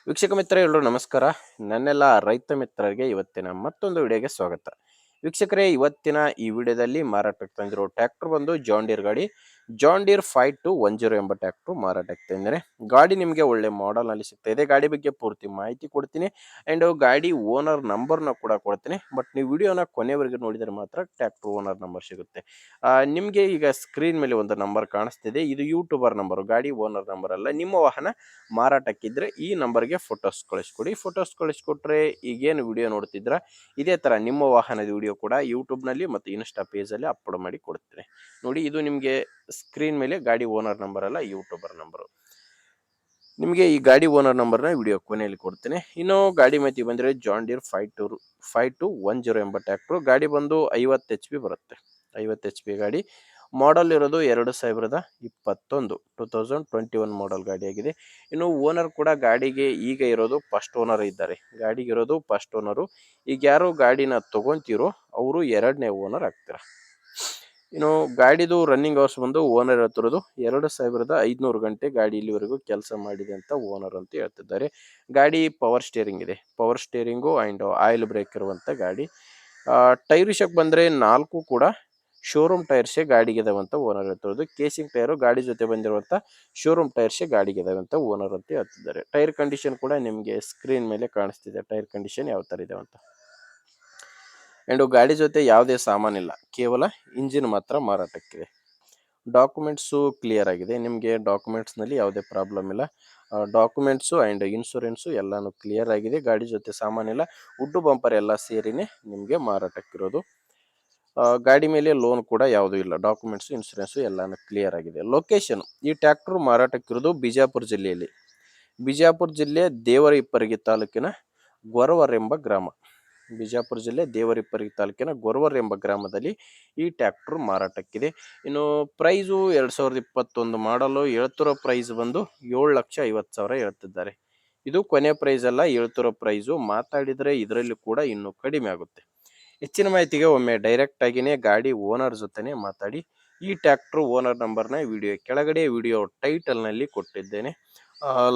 ವೀಕ್ಷಕ ಮಿತ್ರ ಎಲ್ಲರೂ ನಮಸ್ಕಾರ. ನನ್ನೆಲ್ಲ ರೈತ ಮಿತ್ರರಿಗೆ ಇವತ್ತಿನ ಮತ್ತೊಂದು ವಿಡಿಯೋಗೆ ಸ್ವಾಗತ. ವೀಕ್ಷಕರೇ, ಇವತ್ತಿನ ಈ ವಿಡಿಯೋದಲ್ಲಿ ಮಾರಾಟಕ್ಕೆ ತಂದಿರೋ ಟ್ರ್ಯಾಕ್ಟರ್ ಬಂದು ಜಾನ್ ಡೀರ್ 5210 ಎಂಬ ಟ್ರ್ಯಾಕ್ಟರ್ ಮಾರಾಟಕ್ಕೆ ತಂದಿದ್ದೇನೆ. ಗಾಡಿ ನಿಮಗೆ ಒಳ್ಳೆ ಮಾಡೆಲ್ ನಲ್ಲಿ ಸಿಗ್ತಾ ಇದೆ. ಗಾಡಿ ಬಗ್ಗೆ ಪೂರ್ತಿ ಮಾಹಿತಿ ಕೊಡ್ತೀನಿ ಅಂಡ್ ಗಾಡಿ ಓನರ್ ನಂಬರ್ನ ಕೂಡ ಕೊಡ್ತೀನಿ. ಬಟ್ ನೀವು ವಿಡಿಯೋನ ಕೊನೆವರೆಗೆ ನೋಡಿದರೆ ಮಾತ್ರ ಟ್ರ್ಯಾಕ್ಟರ್ ಓನರ್ ನಂಬರ್ ಸಿಗುತ್ತೆ. ನಿಮಗೆ ಈಗ ಸ್ಕ್ರೀನ್ ಮೇಲೆ ಒಂದು ನಂಬರ್ ಕಾಣಿಸ್ತಿದೆ. ಇದು ಯೂಟ್ಯೂಬರ್ ನಂಬರ್, ಗಾಡಿ ಓನರ್ ನಂಬರ್ ಅಲ್ಲ. ನಿಮ್ಮ ವಾಹನ ಮಾರಾಟಕ್ಕಿದ್ರೆ ಈ ನಂಬರ್ಗೆ ಫೋಟೋಸ್ ಕಳಿಸ್ಕೊಡಿ. ಫೋಟೋಸ್ ಕಳಿಸ್ಕೊಟ್ರೆ ಈಗೇನು ವಿಡಿಯೋ ನೋಡ್ತಿದ್ರ ಇದೇ ತರ ನಿಮ್ಮ ವಾಹನದ ವಿಡಿಯೋ ಕೂಡ ಯೂಟ್ಯೂಬ್ ನಲ್ಲಿ ಮತ್ತು ಇನ್ಸ್ಟಾ ಪೇಜ್ ಅಲ್ಲಿ ಅಪ್ಲೋಡ್ ಮಾಡಿ ಕೊಡ್ತೇನೆ. ನೋಡಿ, ಇದು ನಿಮಗೆ ಸ್ಕ್ರೀನ್ ಮೇಲೆ ಗಾಡಿ ಓನರ್ ನಂಬರ್ ಅಲ್ಲ, ಯೂಟ್ಯೂಬರ್ ನಂಬರ್. ನಿಮಗೆ ಈ ಗಾಡಿ ಓನರ್ ನಂಬರ್ನ ವಿಡಿಯೋ ಕೊನೆಯಲ್ಲಿ ಕೊಡ್ತೇನೆ. ಇನ್ನು ಗಾಡಿ ಮಾಹಿತಿ ಬಂದರೆ ಜಾನ್ ಡೀರ್ 5210 ಎಂಬ ಟ್ರ್ಯಾಕ್ಟರ್. ಗಾಡಿ ಬಂದು 50 HP ಬರುತ್ತೆ. 50 HP ಗಾಡಿ. ಮಾಡೆಲ್ ಇರೋದು 2021 ಮಾಡೆಲ್ ಗಾಡಿಯಾಗಿದೆ. ಇನ್ನು ಓನರ್ ಕೂಡ ಗಾಡಿಗೆ ಈಗ ಇರೋದು ಫಸ್ಟ್ ಓನರ್ ಇದ್ದಾರೆ. ಗಾಡಿಗೆ ಇರೋದು ಫಸ್ಟ್ ಓನರು. ಈಗ ಯಾರು ಗಾಡಿನ ತಗೊಂತೀರೋ ಅವರು 2ನೇ ಓನರ್ ಆಗ್ತಾರೆ. ಇನ್ನು ಗಾಡಿದು ರನ್ನಿಂಗ್ ಅವರ್ಸ್ ಬಂದು ಓನರ್ ಹೇಳ್ತಿರೋದು 2500 ಗಂಟೆ ಗಾಡಿ ಇಲ್ಲಿವರೆಗೂ ಕೆಲಸ ಮಾಡಿದೆ ಅಂತ ಓನರ್ ಅಂತ ಹೇಳ್ತಿದ್ದಾರೆ. ಗಾಡಿ ಪವರ್ ಸ್ಟೇರಿಂಗ್ ಇದೆ. Power steering and oil brake ಇರುವಂತ ಗಾಡಿ. ಟೈರ್ ವಿಷಯಕ್ಕೆ ಬಂದ್ರೆ 4 ಕೂಡ ಶೋರೂಮ್ ಟೈರ್ಸೇ ಗಾಡಿಗೆ ಇದಾವಂತ ಓನರ್ ಹೇಳ್ತಿರೋದು. ಕೇಸಿಂಗ್ ಟೈರು ಗಾಡಿ ಜೊತೆ ಬಂದಿರುವಂತ ಶೋರೂಮ್ ಟೈರ್ಸೇ ಗಾಡಿಗೆ ಇದಾವಂತ ಓನರ್ ಅಂತ ಹೇಳ್ತಿದ್ದಾರೆ. ಟೈರ್ ಕಂಡೀಷನ್ ಕೂಡ ನಿಮಗೆ ಸ್ಕ್ರೀನ್ ಮೇಲೆ ಕಾಣಿಸ್ತಿದೆ. ಟೈರ್ ಕಂಡೀಷನ್ ಯಾವ ತರ ಇದೆ ಅಂತ. ಅಂಡ್ ಗಾಡಿ ಜೊತೆ ಯಾವುದೇ ಸಾಮಾನಿಲ್ಲ, ಕೇವಲ ಇಂಜಿನ್ ಮಾತ್ರ ಮಾರಾಟಕ್ಕಿದೆ. ಡಾಕ್ಯುಮೆಂಟ್ಸು ಕ್ಲಿಯರ್ ಆಗಿದೆ. ನಿಮಗೆ ಡಾಕ್ಯುಮೆಂಟ್ಸ್ ನಲ್ಲಿ ಯಾವುದೇ ಪ್ರಾಬ್ಲಮ್ ಇಲ್ಲ. ಡಾಕ್ಯುಮೆಂಟ್ಸು ಅಂಡ್ ಇನ್ಶೂರೆನ್ಸು ಎಲ್ಲಾನು ಕ್ಲಿಯರ್ ಆಗಿದೆ. ಗಾಡಿ ಜೊತೆ ಸಾಮಾನಿಲ್ಲ. ಉಡ್ಡು ಬಂಪರ್ ಎಲ್ಲ ಸೇರಿನೇ ನಿಮಗೆ ಮಾರಾಟಕ್ಕಿರೋದು. ಗಾಡಿ ಮೇಲೆ ಲೋನ್ ಕೂಡ ಯಾವುದೂ ಇಲ್ಲ. ಡಾಕ್ಯುಮೆಂಟ್ಸು ಇನ್ಶೂರೆನ್ಸು ಎಲ್ಲಾನು ಕ್ಲಿಯರ್ ಆಗಿದೆ. ಲೊಕೇಶನ್, ಈ ಟ್ರ್ಯಾಕ್ಟರ್ ಮಾರಾಟಕ್ಕಿರೋದು ಬಿಜಾಪುರ ಜಿಲ್ಲೆಯಲ್ಲಿ. ಬಿಜಾಪುರ ಜಿಲ್ಲೆ ದೇವರಹಿಪ್ಪರಗಿ ತಾಲೂಕಿನ ಗೊರವರ್ ಎಂಬ ಗ್ರಾಮ. ಬಿಜಾಪುರ ಜಿಲ್ಲೆ ದೇವರಿಪ್ಪರಗಿ ತಾಲೂಕಿನ ಗೊರವರ್ ಎಂಬ ಗ್ರಾಮದಲ್ಲಿ ಈ ಟ್ರ್ಯಾಕ್ಟರ್ ಮಾರಾಟಕ್ಕಿದೆ. ಇನ್ನು ಪ್ರೈಸು 2021 ಮಾಡಲು ಹೇಳ್ತಿರೋ ಪ್ರೈಸ್ ಬಂದು 7,50,000 ಹೇಳ್ತಿದ್ದಾರೆ. ಇದು ಕೊನೆ ಪ್ರೈಸ್ ಅಲ್ಲ, ಹೇಳ್ತಿರೋ ಪ್ರೈಸು. ಮಾತಾಡಿದ್ರೆ ಇದರಲ್ಲಿ ಕೂಡ ಇನ್ನೂ ಕಡಿಮೆ ಆಗುತ್ತೆ. ಹೆಚ್ಚಿನ ಮಾಹಿತಿಗೆ ಒಮ್ಮೆ ಡೈರೆಕ್ಟ್ ಆಗಿನೇ ಗಾಡಿ ಓನರ್ ಜೊತೆನೆ ಮಾತಾಡಿ. ಈ ಟ್ರ್ಯಾಕ್ಟರ್ ಓನರ್ ನಂಬರ್ನ ವಿಡಿಯೋ ಕೆಳಗಡೆ ವಿಡಿಯೋ ಟೈಟಲ್ ನಲ್ಲಿ ಕೊಟ್ಟಿದ್ದೇನೆ.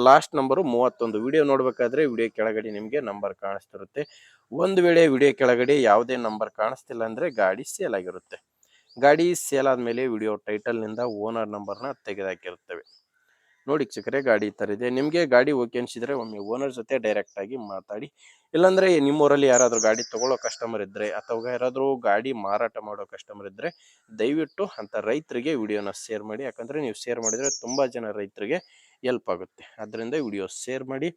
Last number 31. ವಿಡಿಯೋ ನೋಡ್ಬೇಕಾದ್ರೆ ವಿಡಿಯೋ ಕೆಳಗಡೆ ನಿಮಗೆ ನಂಬರ್ ಕಾಣಿಸ್ತಿರುತ್ತೆ. ಒಂದು ವೇಳೆ ವಿಡಿಯೋ ಕೆಳಗಡೆ ಯಾವುದೇ ನಂಬರ್ ಕಾಣಿಸ್ತಿಲ್ಲ ಅಂದ್ರೆ ಗಾಡಿ ಸೇಲ್ ಆಗಿರುತ್ತೆ. ಗಾಡಿ ಸೇಲ್ ಆದ್ಮೇಲೆ ವಿಡಿಯೋ ಟೈಟಲ್ ನಿಂದ ಓನರ್ ನಂಬರ್ನ ತೆಗೆದಾಕಿರುತ್ತೇವೆ. ನೋಡಿ ವೀಕ್ಷಕರೇ, ಗಾಡಿ ಈ ತರ ಇದೆ. ನಿಮಗೆ ಗಾಡಿ ಓಕೆ ಅನ್ಸಿದ್ರೆ ಒಮ್ಮೆ ಓನರ್ ಜೊತೆ ಡೈರೆಕ್ಟ್ ಆಗಿ ಮಾತಾಡಿ. ಇಲ್ಲಾಂದ್ರೆ ನಿಮ್ಮೂರಲ್ಲಿ ಯಾರಾದ್ರೂ ಗಾಡಿ ತಗೊಳ್ಳೋ ಕಸ್ಟಮರ್ ಇದ್ರೆ ಅಥವಾ ಯಾರಾದ್ರೂ ಗಾಡಿ ಮಾರಾಟ ಮಾಡೋ ಕಸ್ಟಮರ್ ಇದ್ರೆ ದಯವಿಟ್ಟು ಅಂತ ರೈತರಿಗೆ ವಿಡಿಯೋನ ಶೇರ್ ಮಾಡಿ. ಯಾಕಂದ್ರೆ ನೀವು ಶೇರ್ ಮಾಡಿದ್ರೆ ತುಂಬಾ ಜನ ರೈತರಿಗೆ ಹೆಲ್ಪ್ ಆಗುತ್ತೆ. ಅದರಿಂದ ವಿಡಿಯೋ ಶೇರ್ ಮಾಡಿ.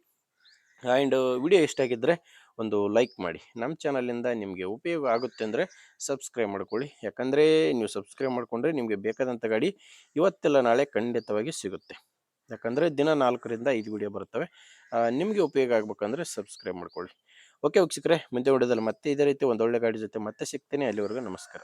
ಆ್ಯಂಡ್ ವಿಡಿಯೋ ಇಷ್ಟ ಆಗಿದ್ರೆ ಒಂದು ಲೈಕ್ ಮಾಡಿ. ನಮ್ಮ ಚಾನಲಿಂದ ನಿಮಗೆ ಉಪಯೋಗ ಆಗುತ್ತೆ ಅಂದರೆ ಸಬ್ಸ್ಕ್ರೈಬ್ ಮಾಡ್ಕೊಳ್ಳಿ. ಯಾಕಂದರೆ ನೀವು ಸಬ್ಸ್ಕ್ರೈಬ್ ಮಾಡಿಕೊಂಡ್ರೆ ನಿಮಗೆ ಬೇಕಾದಂಥ ಗಾಡಿ ಇವತ್ತೆಲ್ಲ ನಾಳೆ ಖಂಡಿತವಾಗಿ ಸಿಗುತ್ತೆ. ಯಾಕಂದರೆ ದಿನ 4ರಿಂದ 5 ವಿಡಿಯೋ ಬರ್ತವೆ. ನಿಮಗೆ ಉಪಯೋಗ ಆಗ್ಬೇಕಂದ್ರೆ ಸಬ್ಸ್ಕ್ರೈಬ್ ಮಾಡ್ಕೊಳ್ಳಿ. ಓಕೆ ವೀಕ್ಷಕರೇ, ಮುಂದೆ ವಿಡಿಯೋದಲ್ಲಿ ಮತ್ತೆ ಇದೇ ರೀತಿ ಒಂದೊಳ್ಳೆ ಗಾಡಿ ಜೊತೆ ಮತ್ತೆ ಸಿಗ್ತೀನಿ. ಅಲ್ಲಿವರೆಗೂ ನಮಸ್ಕಾರ.